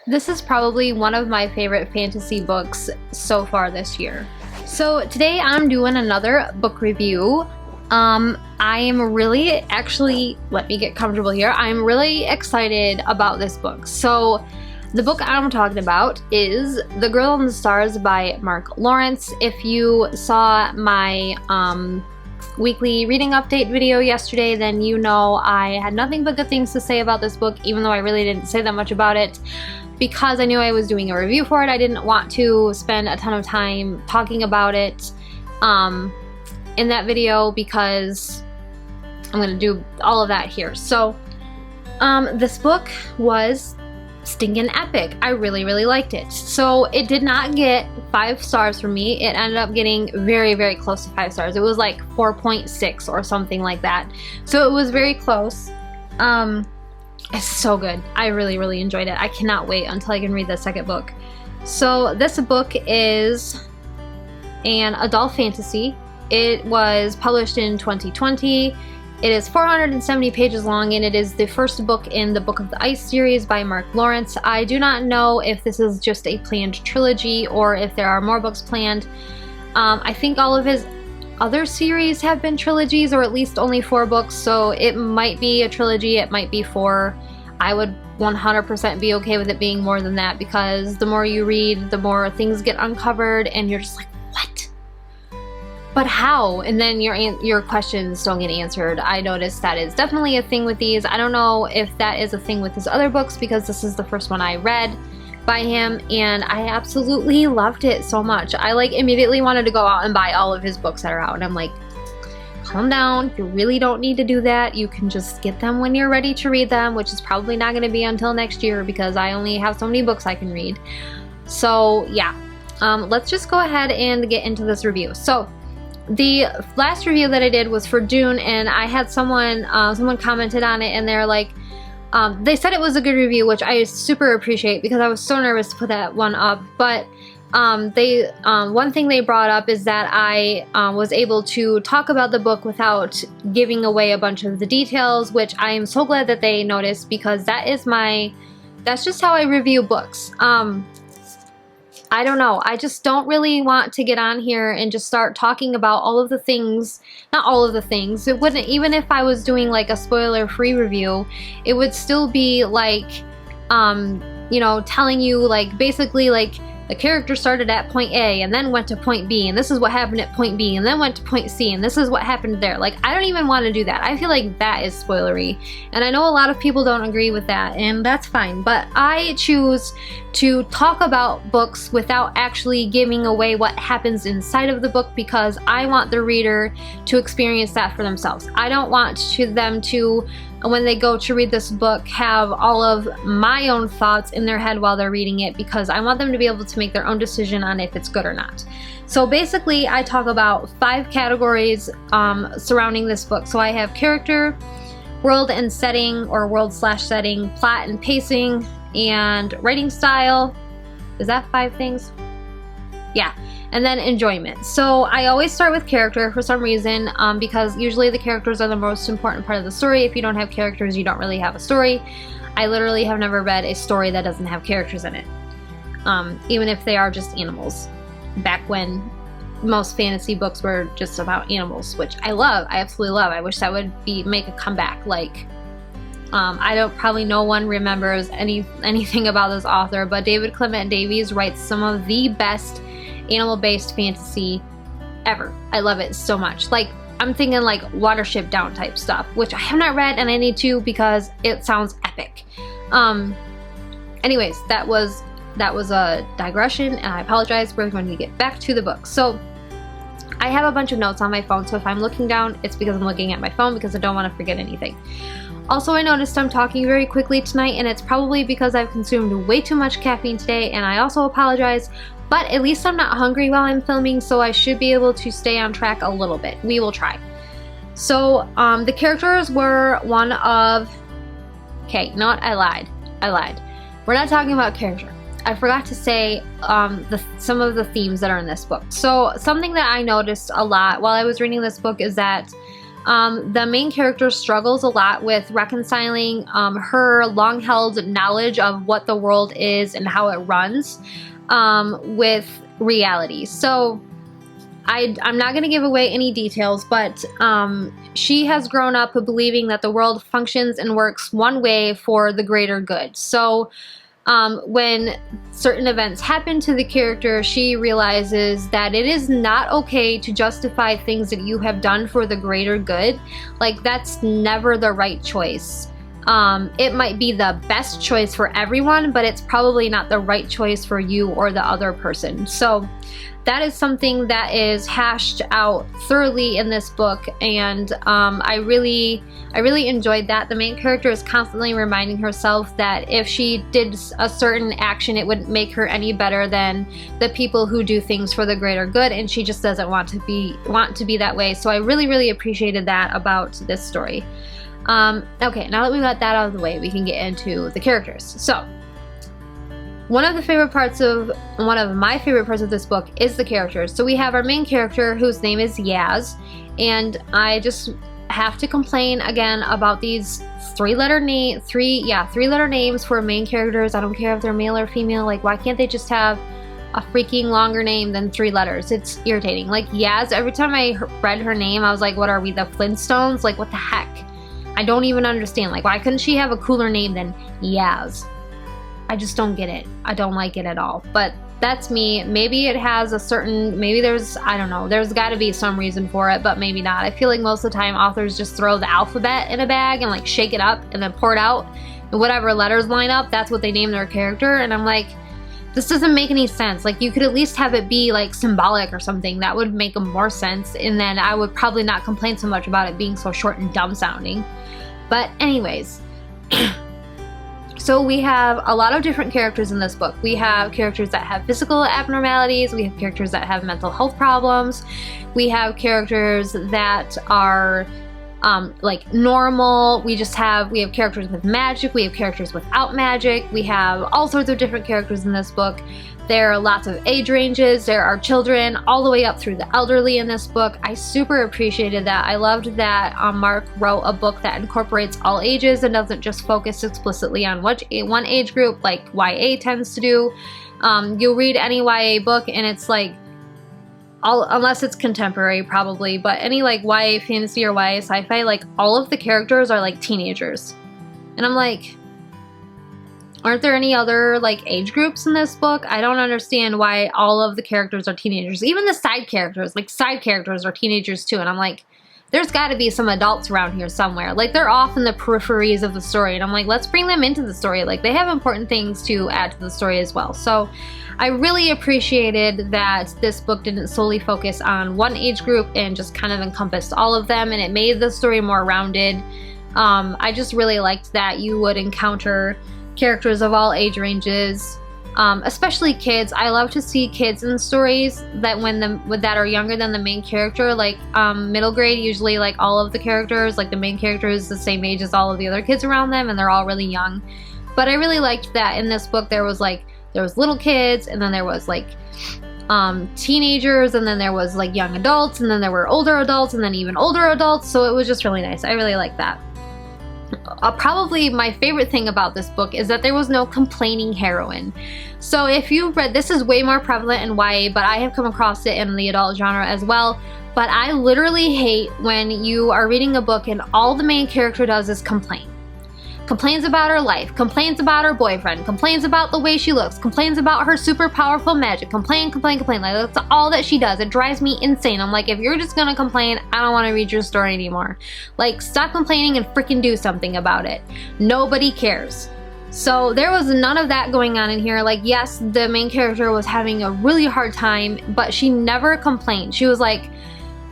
This is probably one of my favorite fantasy books so far this year. So today I'm doing another book review. I am really, actually, let me get comfortable here. I'm really excited about this book. So the book I'm talking about is The Girl in the Stars by Mark Lawrence. If you saw my weekly reading update video yesterday, then you know I had nothing but good things to say about this book, even though I really didn't say that much about it. Because I knew I was doing a review for it, I didn't want to spend a ton of time talking about it in that video, because I'm going to do all of that here. So this book was stinking epic. I really, really liked it. So it did not get 5 stars from me. It ended up getting very, very close to 5 stars. It was like 4.6 or something like that. So it was very close. It's so good. I really, really enjoyed it. I cannot wait until I can read the second book. So this book is an adult fantasy. It was published in 2020. It is 470 pages long, and it is the first book in the Book of the Ice series by Mark Lawrence. I do not know if this is just a planned trilogy or if there are more books planned. I think all of his other series have been trilogies, or at least only 4 books, so it might be a trilogy, it might be 4. I would 100% be okay with it being more than that, because the more you read, the more things get uncovered, and you're just like, what? But how? And then your questions don't get answered. I noticed that is definitely a thing with these. I don't know if that is a thing with his other books, because this is the first one I read by him, and I absolutely loved it so much. I like immediately wanted to go out and buy all of his books that are out, and I'm like, calm down, you really don't need to do that. You can just get them when you're ready to read them, which is probably not going to be until next year, because I only have so many books I can read. So yeah, let's just go ahead and get into this review. So the last review that I did was for June, and I had someone commented on it, and they're like, they said it was a good review, which I super appreciate, because I was so nervous to put that one up. But one thing they brought up is that I was able to talk about the book without giving away a bunch of the details, which I am so glad that they noticed, because that's just how I review books. I don't know, I just don't really want to get on here and just start talking about all of the things, not all of the things. It wouldn't, even if I was doing like a spoiler-free review, it would still be like, you know, telling you like basically like the character started at point A and then went to point B, and this is what happened at point B, and then went to point C, and this is what happened there. Like, I don't even want to do that. I feel like that is spoilery, and I know a lot of people don't agree with that, and that's fine, but I choose to talk about books without actually giving away what happens inside of the book, because I want the reader to experience that for themselves. I don't want them to, when they go to read this book, have all of my own thoughts in their head while they're reading it, because I want them to be able to make their own decision on if it's good or not. So basically, I talk about 5 categories surrounding this book. So I have character, world and setting, or world/setting, plot and pacing, and writing style. Is that 5 things? Yeah. And then enjoyment. So I always start with character for some reason, because usually the characters are the most important part of the story. If you don't have characters, you don't really have a story. I literally have never read a story that doesn't have characters in it, even if they are just animals. Back when most fantasy books were just about animals, which I love. I absolutely love. I wish that would make a comeback. Like, probably no one remembers anything about this author, but David Clement Davies writes some of the best animal-based fantasy ever. I love it so much. Like, I'm thinking like Watership Down type stuff, which I have not read, and I need to, because it sounds epic. Anyways, that was a digression, and I apologize. We're going to get back to the book. So I have a bunch of notes on my phone, so if I'm looking down, it's because I'm looking at my phone, because I don't want to forget anything. Also, I noticed I'm talking very quickly tonight, and it's probably because I've consumed way too much caffeine today, and I also apologize. But at least I'm not hungry while I'm filming, so I should be able to stay on track a little bit. We will try. So, the characters were one of... Okay, I lied. We're not talking about character. I forgot to say some of the themes that are in this book. So, something that I noticed a lot while I was reading this book is that the main character struggles a lot with reconciling her long-held knowledge of what the world is and how it runs with reality. So I'm not going to give away any details, but she has grown up believing that the world functions and works one way for the greater good. So when certain events happen to the character, she realizes that it is not okay to justify things that you have done for the greater good. Like, that's never the right choice. It might be the best choice for everyone, but it's probably not the right choice for you or the other person. So that is something that is hashed out thoroughly in this book, and I really enjoyed that. The main character is constantly reminding herself that if she did a certain action, it wouldn't make her any better than the people who do things for the greater good, and she just doesn't want to be that way. So I really appreciated that about this story. Okay, now that we got that out of the way, we can get into the characters. So one of my favorite parts of this book is the characters. So we have our main character, whose name is Yaz, and I just have to complain again about these three-letter names for main characters. I don't care if they're male or female. Like, why can't they just have a freaking longer name than 3 letters? It's irritating. Like, Yaz, every time I read her name, I was like, what are we, the Flintstones? Like, what the heck? I don't even understand. Like, why couldn't she have a cooler name than Yaz? I just don't get it. I don't like it at all. But that's me. Maybe it has a certain, I don't know, there's got to be some reason for it, but maybe not. I feel like most of the time authors just throw the alphabet in a bag and like shake it up and then pour it out, and whatever letters line up, that's what they name their character. And I'm like, this doesn't make any sense. Like, you could at least have it be like symbolic or something. That would make more sense, and then I would probably not complain so much about it being so short and dumb sounding. But anyways, so we have a lot of different characters in this book. We have characters that have physical abnormalities. We have characters that have mental health problems. We have characters that are like normal. We have characters with magic. We have characters without magic. We have all sorts of different characters in this book. There are lots of age ranges. There are children all the way up through the elderly in this book. I super appreciated that. I loved that Mark wrote a book that incorporates all ages and doesn't just focus explicitly on one age group like YA tends to do. You'll read any YA book and it's like, unless it's contemporary probably, but any like YA fantasy or YA sci-fi, like all of the characters are like teenagers. And I'm like, aren't there any other like age groups in this book? I don't understand why all of the characters are teenagers. Even the side characters are teenagers too. And I'm like, there's got to be some adults around here somewhere. Like, they're off in the peripheries of the story. And I'm like, let's bring them into the story. Like, they have important things to add to the story as well. So I really appreciated that this book didn't solely focus on one age group and just kind of encompassed all of them. And it made the story more rounded. I just really liked that you would encounter characters of all age ranges, especially kids. I love to see kids in stories that that are younger than the main character. Like middle grade, usually like all of the characters, like the main character is the same age as all of the other kids around them, and they're all really young. But I really liked that in this book there was little kids, and then there was like teenagers, and then there was like young adults, and then there were older adults, and then even older adults. So it was just really nice. I really liked that. Probably my favorite thing about this book is that there was no complaining heroine. So if you've read, this is way more prevalent in YA, but I have come across it in the adult genre as well. But I literally hate when you are reading a book and all the main character does is complain. Complains about her life, complains about her boyfriend, complains about the way she looks, complains about her super powerful magic, complain. Like, that's all that she does. It drives me insane. I'm like, if you're just gonna complain, I don't want to read your story anymore. Like, stop complaining and freaking do something about it. Nobody cares. So there was none of that going on in here. Like, yes, the main character was having a really hard time, but she never complained. She was like,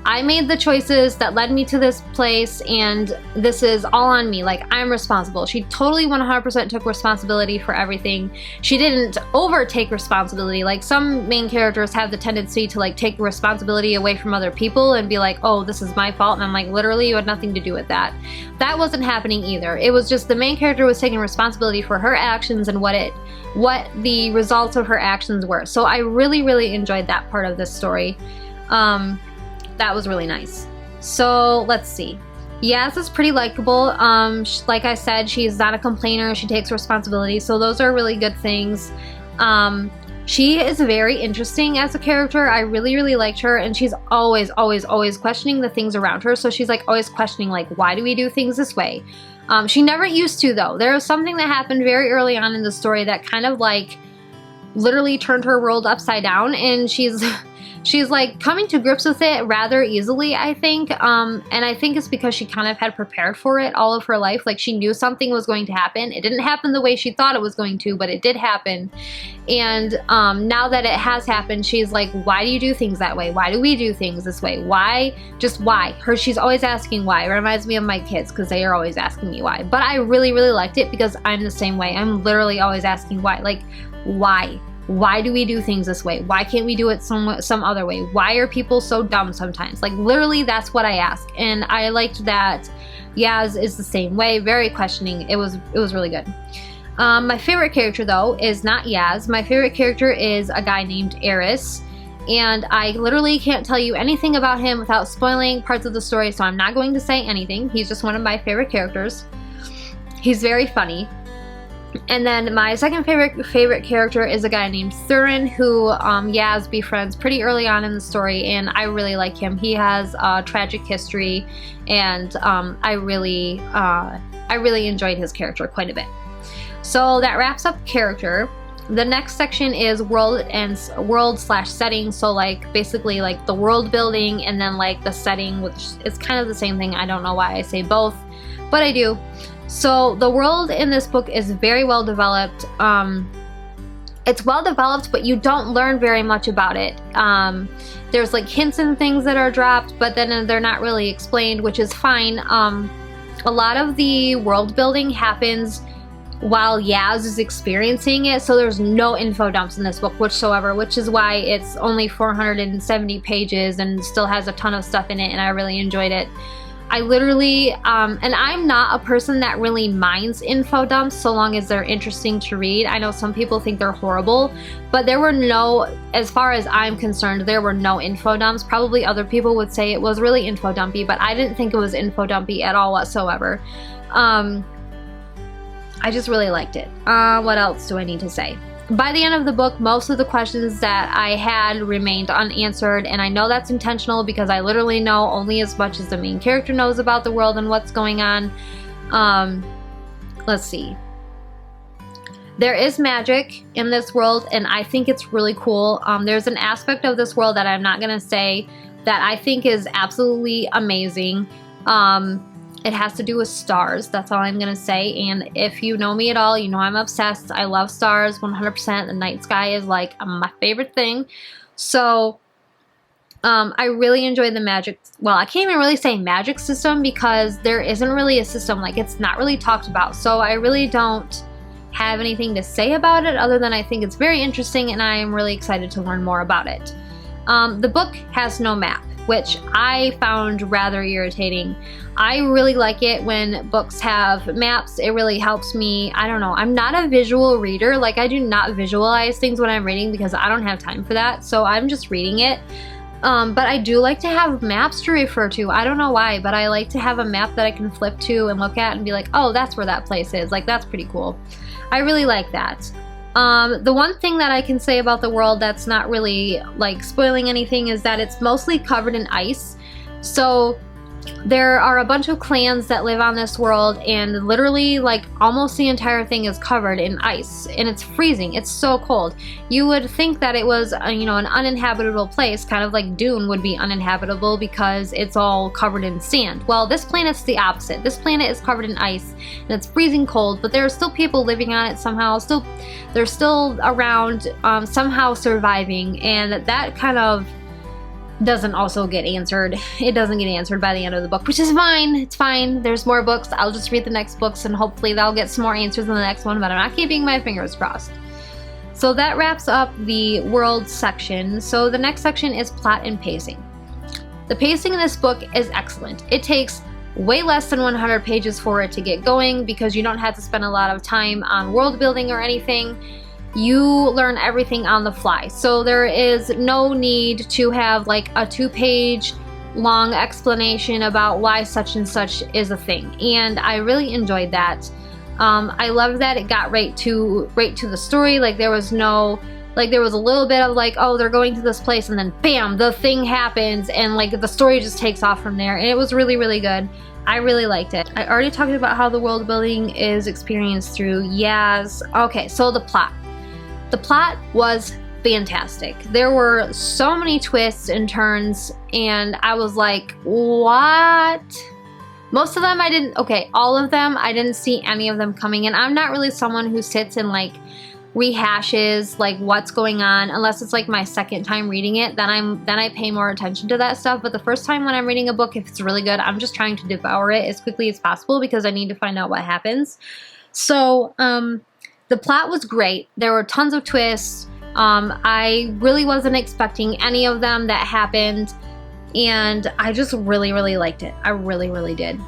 I made the choices that led me to this place, and this is all on me. Like, I'm responsible. She totally 100% took responsibility for everything. She didn't overtake responsibility. Like, some main characters have the tendency to like take responsibility away from other people and be like, oh, this is my fault. And I'm like, literally, you had nothing to do with that. That wasn't happening either. It was just the main character was taking responsibility for her actions and what the results of her actions were. So I really, really enjoyed that part of this story. That was really nice. So let's see. Yaz is pretty likable. Like I said, she's not a complainer. She takes responsibility. So those are really good things. She is very interesting as a character. I really, really liked her, and she's always, always, always questioning the things around her. So she's like always questioning, like, why do we do things this way? She never used to, though. There was something that happened very early on in the story that kind of like literally turned her world upside down, and she's like coming to grips with it rather easily, I think. And I think it's because she kind of had prepared for it all of her life. Like, she knew something was going to happen. It didn't happen the way she thought it was going to, but it did happen. And now that it has happened, she's like, why do you do things that way? Why do we do things this way? Why? Just why? She's always asking why. It reminds me of my kids, because they are always asking me why. But I really, really liked it because I'm the same way. I'm literally always asking why. Like, why? Why do we do things this way? Why can't we do it some other way? Why are people so dumb sometimes? Like, literally, that's what I ask. And I liked that Yaz is the same way, very questioning. It was really good. My favorite character, though, is not Yaz. My favorite character is a guy named Eris. And I literally can't tell you anything about him without spoiling parts of the story, so I'm not going to say anything. He's just one of my favorite characters. He's very funny. And then my second favorite character is a guy named Thurin, who Yaz befriends pretty early on in the story, and I really like him. He has a tragic history, and I really enjoyed his character quite a bit. So that wraps up character. The next section is world/setting. So like basically like the world building and then like the setting, which is kind of the same thing. I don't know why I say both, but I do. So the world in this book is very well developed. It's well developed, but you don't learn very much about it. There's like hints and things that are dropped, but then they're not really explained, which is fine. A lot of the world building happens while Yaz is experiencing it, so there's no info dumps in this book whatsoever, which is why it's only 470 pages and still has a ton of stuff in it, and I really enjoyed it. I literally, and I'm not a person that really minds info dumps so long as they're interesting to read. I know some people think they're horrible, but there were no, as far as I'm concerned, there were no info dumps. Probably other people would say it was really info dumpy, but I didn't think it was info dumpy at all whatsoever. I just really liked it. What else do I need to say? By the end of the book, most of the questions that I had remained unanswered, and I know that's intentional because I literally know only as much as the main character knows about the world and what's going on. Let's see. There is magic in this world, and I think it's really cool. There's an aspect of this world that I'm not going to say that I think is absolutely amazing. It has to do with stars. That's all I'm gonna say. And if you know me at all, you know I'm obsessed. I love stars 100%. The night sky is like my favorite thing. So I really enjoy the magic. Well, I can't even really say magic system because there isn't really a system. Like, it's not really talked about. So I really don't have anything to say about it other than I think it's very interesting and I am really excited to learn more about it. The book has no map, which I found rather irritating. I really like it when books have maps. It really helps me. I don't know. I'm not a visual reader. Like, I do not visualize things when I'm reading because I don't have time for that. So I'm just reading it. But I do like to have maps to refer to. I don't know why, but I like to have a map that I can flip to and look at and be like, oh, that's where that place is. Like, that's pretty cool. I really like that. The one thing that I can say about the world that's not really like spoiling anything is that it's mostly covered in ice. So there are a bunch of clans that live on this world, and literally like almost the entire thing is covered in ice, and it's freezing. It's so cold. You would think that it was you know, an uninhabitable place, kind of like Dune would be uninhabitable because it's all covered in sand. Well, this planet's the opposite. This planet is covered in ice and it's freezing cold, but there are still people living on it somehow. They're still around, somehow surviving, and that kind of doesn't also get answered. It doesn't get answered by the end of the book, which is fine. It's fine. There's more books. I'll just read the next books and hopefully they'll get some more answers in the next one, but I'm not keeping my fingers crossed. So that wraps up the world section. So the next section is plot and pacing. The pacing in this book is excellent. It takes way less than 100 pages for it to get going because you don't have to spend a lot of time on world building or anything. You learn everything on the fly. So there is no need to have like a 2-page long explanation about why such and such is a thing, and I really enjoyed that. I love that it got right to the story. Like there was no, like there was a little bit of like, oh, they're going to this place, and then bam, the thing happens, and like the story just takes off from there, and it was really, really good. I really liked it. I already talked about how the world building is experienced through Yaz. Okay, so the plot. The plot was fantastic. There were so many twists and turns, and I was like, what? Most of them I didn't, okay, all of them, I didn't see any of them coming, and I'm not really someone who sits and like rehashes like what's going on unless it's like my second time reading it. Then I pay more attention to that stuff. But the first time when I'm reading a book, if it's really good, I'm just trying to devour it as quickly as possible because I need to find out what happens. So the plot was great. There were tons of twists. I really wasn't expecting any of them that happened, and I just really, really liked it. I really, really did.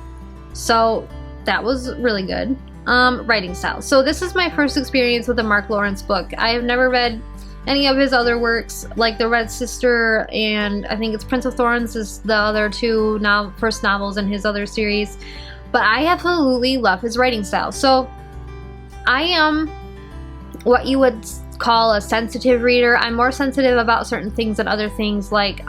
So that was really good. Writing style. So this is my first experience with a Mark Lawrence book. I have never read any of his other works, like The Red Sister, and I think it's Prince of Thorns is the other two first novels in his other series. But I absolutely love his writing style. So I am what you would call a sensitive reader. I'm more sensitive about certain things than other things, like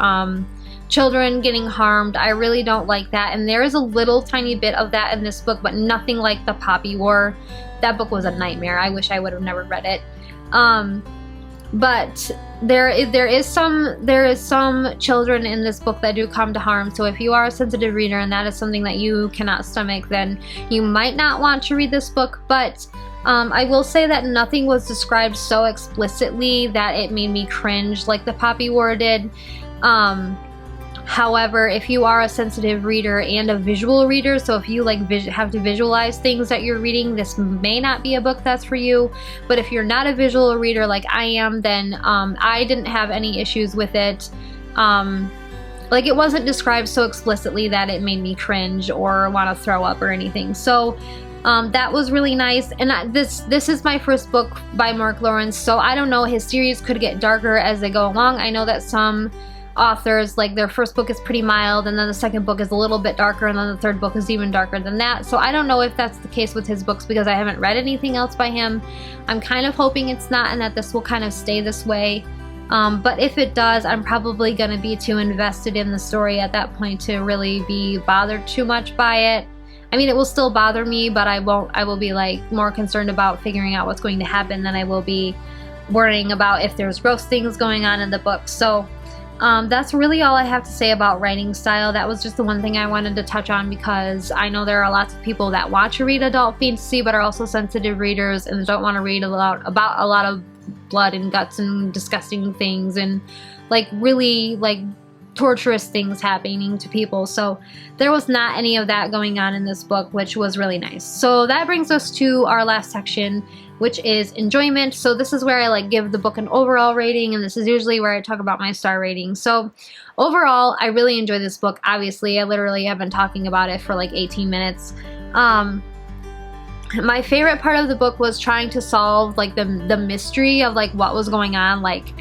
children getting harmed. I really don't like that, and there is a little tiny bit of that in this book, but nothing like the Poppy War. That book was a nightmare. I wish I would have never read it. But there is some children in this book that do come to harm. So if you are a sensitive reader and that is something that you cannot stomach, then you might not want to read this book. But I will say that nothing was described so explicitly that it made me cringe like the Poppy War did. However, if you are a sensitive reader and a visual reader, so if you like have to visualize things that you're reading, this may not be a book that's for you. But if you're not a visual reader like I am, then I didn't have any issues with it. Like it wasn't described so explicitly that it made me cringe or want to throw up or anything. So that was really nice. And this is my first book by Mark Lawrence, so I don't know, his series could get darker as they go along. I know that some authors, like their first book is pretty mild, and then the second book is a little bit darker, and then the third book is even darker than that. So I don't know if that's the case with his books because I haven't read anything else by him. I'm kind of hoping it's not, and that this will kind of stay this way. But if it does, I'm probably going to be too invested in the story at that point to really be bothered too much by it. I mean, it will still bother me, but I will be like more concerned about figuring out what's going to happen than I will be worrying about if there's gross things going on in the book. So that's really all I have to say about writing style. That was just the one thing I wanted to touch on because I know there are lots of people that want to read adult fantasy but are also sensitive readers and don't want to read about a lot of blood and guts and disgusting things and like really like torturous things happening to people. So there was not any of that going on in this book, which was really nice. So that brings us to our last section, which is enjoyment. So this is where I like give the book an overall rating, and this is usually where I talk about my star rating. So overall, I really enjoyed this book. Obviously, I literally have been talking about it for like 18 minutes. My favorite part of the book was trying to solve like the mystery of like what was going on, like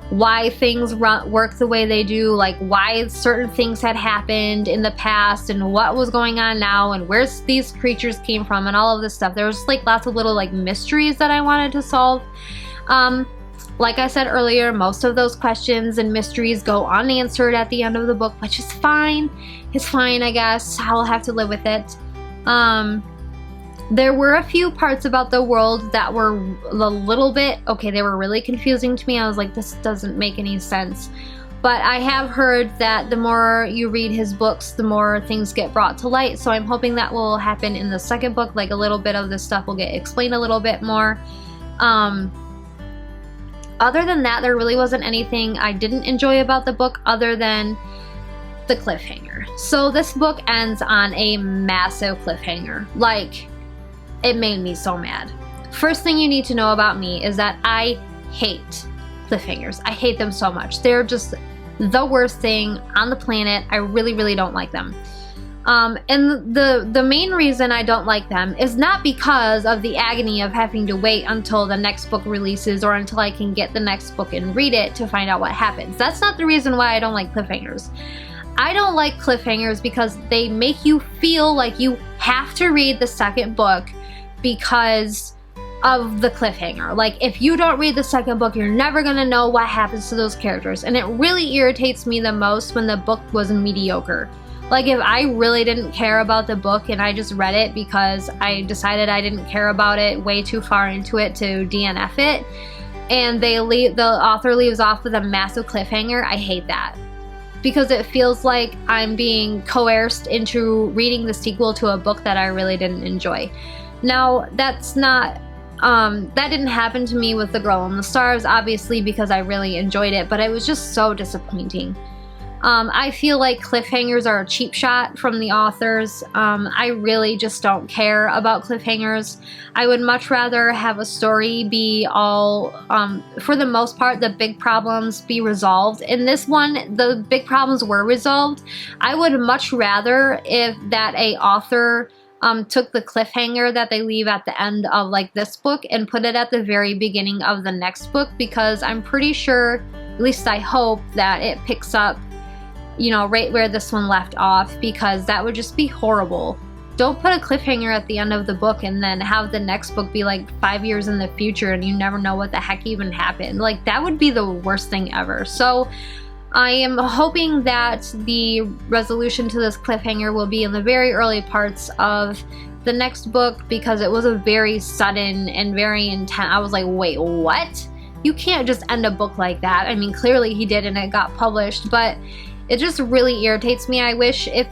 why things work the way they do, like why certain things had happened in the past and what was going on now and where these creatures came from and all of this stuff. There was like lots of little like mysteries that I wanted to solve. Like I said earlier, most of those questions and mysteries go unanswered at the end of the book, which is fine. It's fine, I guess. I'll have to live with it. There were a few parts about the world that were a little bit, okay, they were really confusing to me. I was like, this doesn't make any sense. But I have heard that the more you read his books, the more things get brought to light. So I'm hoping that will happen in the second book. Like a little bit of this stuff will get explained a little bit more. Other than that, there really wasn't anything I didn't enjoy about the book other than the cliffhanger. So this book ends on a massive cliffhanger. Like, it made me so mad. First thing you need to know about me is that I hate cliffhangers. I hate them so much. They're just the worst thing on the planet. I really, really don't like them. And the main reason I don't like them is not because of the agony of having to wait until the next book releases or until I can get the next book and read it to find out what happens. That's not the reason why I don't like cliffhangers. I don't like cliffhangers because they make you feel like you have to read the second book because of the cliffhanger. Like, if you don't read the second book, you're never gonna know what happens to those characters. And it really irritates me the most when the book was mediocre. Like, if I really didn't care about the book and I just read it because I decided I didn't care about it way too far into it to DNF it, and the author leaves off with a massive cliffhanger, I hate that. Because it feels like I'm being coerced into reading the sequel to a book that I really didn't enjoy. Now, that's not, that didn't happen to me with The Girl in the Stars, obviously, because I really enjoyed it, but it was just so disappointing. I feel like cliffhangers are a cheap shot from the authors. I really just don't care about cliffhangers. I would much rather have a story be all, for the most part, the big problems be resolved. In this one, the big problems were resolved. I would much rather if that a author took the cliffhanger that they leave at the end of like this book and put it at the very beginning of the next book, because I'm pretty sure, at least I hope, that it picks up, you know, right where this one left off, because that would just be horrible. Don't put a cliffhanger at the end of the book and then have the next book be like 5 years in the future and you never know what the heck even happened. Like, that would be the worst thing ever. So I am hoping that the resolution to this cliffhanger will be in the very early parts of the next book, because it was a very sudden and very intense. I was like, wait, what? You can't just end a book like that. I mean, clearly he did and it got published, but it just really irritates me. I wish the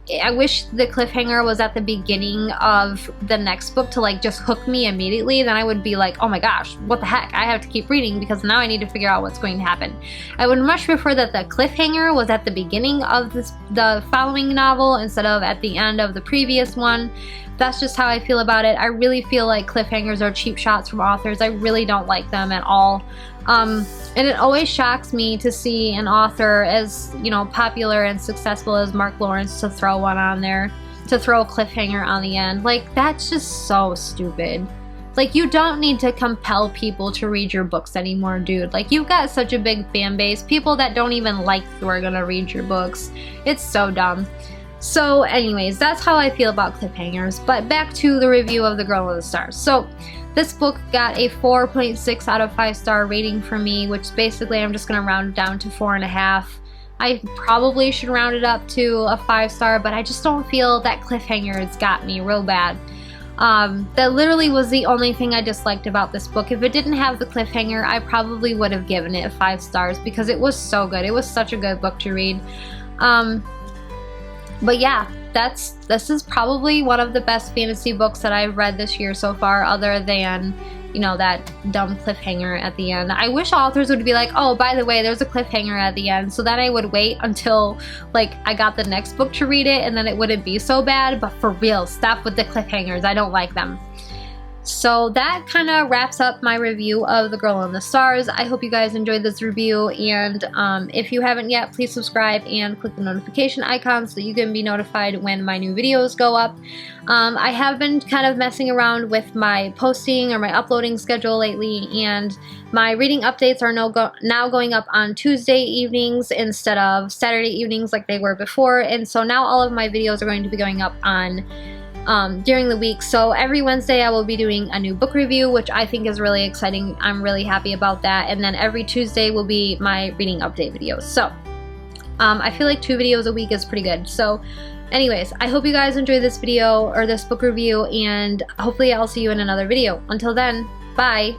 cliffhanger was at the beginning of the next book to like just hook me immediately. Then I would be like, oh my gosh, what the heck? I have to keep reading because now I need to figure out what's going to happen. I would much prefer that the cliffhanger was at the beginning of the following novel instead of at the end of the previous one. That's just how I feel about it. I really feel like cliffhangers are cheap shots from authors. I really don't like them at all. And it always shocks me to see an author as, you know, popular and successful as Mark Lawrence to throw one on there, to throw a cliffhanger on the end. Like, that's just so stupid. Like, you don't need to compel people to read your books anymore, dude. Like, you've got such a big fan base. People that don't even like you are gonna read your books. It's so dumb. So anyways, that's how I feel about cliffhangers. But back to the review of The Girl in the Stars. So this book got a 4.6 out of 5-star rating for me, which basically I'm just going to round it down to 4.5. I probably should round it up to a 5-star, but I just don't feel that cliffhanger's got me real bad. That literally was the only thing I disliked about this book. If it didn't have the cliffhanger, I probably would have given it 5 stars because it was so good. It was such a good book to read. But yeah, this is probably one of the best fantasy books that I've read this year so far, other than, you know, that dumb cliffhanger at the end. I wish authors would be like, oh, by the way, there's a cliffhanger at the end, so then I would wait until, like, I got the next book to read it, and then it wouldn't be so bad. But for real, stop with the cliffhangers. I don't like them. So that kind of wraps up my review of The Girl in the Stars. I hope you guys enjoyed this review, and if you haven't yet, please subscribe and click the notification icon so that you can be notified when my new videos go up. I have been kind of messing around with my posting or my uploading schedule lately, and my reading updates are now going up on Tuesday evenings instead of Saturday evenings like they were before, and so now all of my videos are going to be going up on during the week. So every Wednesday I will be doing a new book review, which I think is really exciting. I'm really happy about that. And then every Tuesday will be my reading update videos. So I feel like 2 videos a week is pretty good. So anyways, I hope you guys enjoyed this video or this book review, and hopefully I'll see you in another video. Until then, bye!